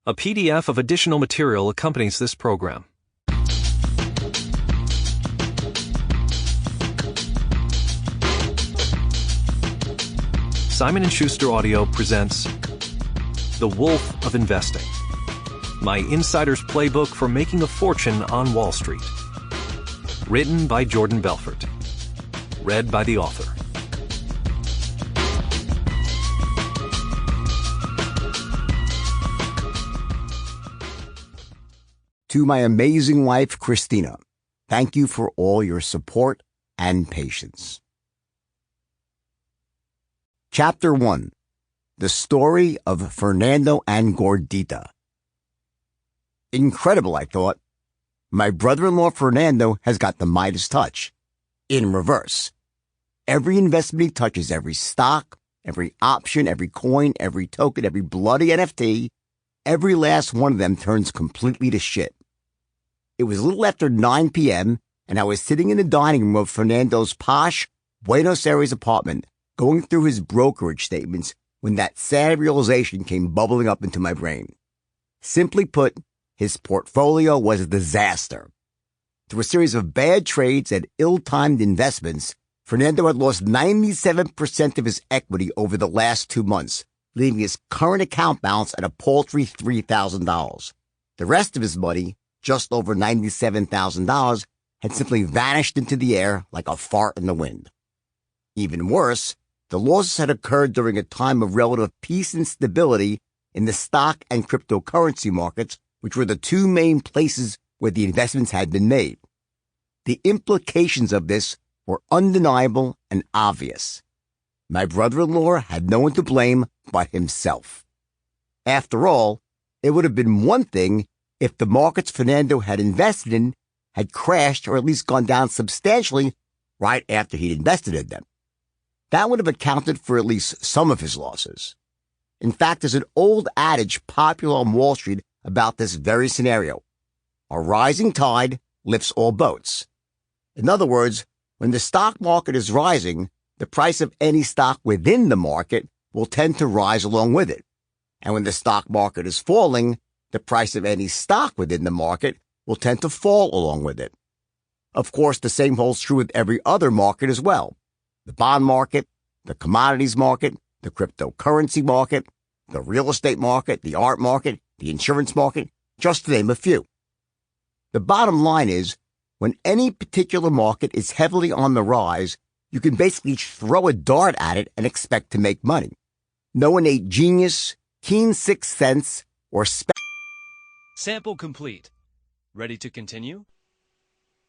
A PDF of additional material accompanies this program. Simon & Schuster Audio presents The Wolf of Investing, my insider's playbook for making a fortune on Wall Street. Written by Jordan Belfort. Read by the author. To my amazing wife, Christina, thank you for all your support and patience. Chapter 1. The Story of Fernando and Gordita. Incredible, I thought. My brother-in-law Fernando has got the Midas touch. In reverse. Every investment he touches, every stock, every option, every coin, every token, every bloody NFT, every last one of them turns completely to shit. It was a little after 9 p.m., and I was sitting in the dining room of Fernando's posh Buenos Aires apartment, going through his brokerage statements when that sad realization came bubbling up into my brain. Simply put, his portfolio was a disaster. Through a series of bad trades and ill-timed investments, Fernando had lost 97% of his equity over the last 2 months, leaving his current account balance at a paltry $3,000. The rest of his money, just over $97,000, had simply vanished into the air like a fart in the wind. Even worse, the losses had occurred during a time of relative peace and stability in the stock and cryptocurrency markets, which were the two main places where the investments had been made. The implications of this were undeniable and obvious. My brother-in-law had no one to blame but himself. After all, it would have been one thing if the markets Fernando had invested in had crashed or at least gone down substantially right after he'd invested in them. That would have accounted for at least some of his losses. In fact, there's an old adage popular on Wall Street about this very scenario. A rising tide lifts all boats. In other words, when the stock market is rising, the price of any stock within the market will tend to rise along with it. And when the stock market is falling, the price of any stock within the market will tend to fall along with it. Of course, the same holds true with every other market as well. The bond market, the commodities market, the cryptocurrency market, the real estate market, the art market, the insurance market, just to name a few. The bottom line is, when any particular market is heavily on the rise, you can basically throw a dart at it and expect to make money. No innate genius, keen sixth sense, or Sample complete. Ready to continue?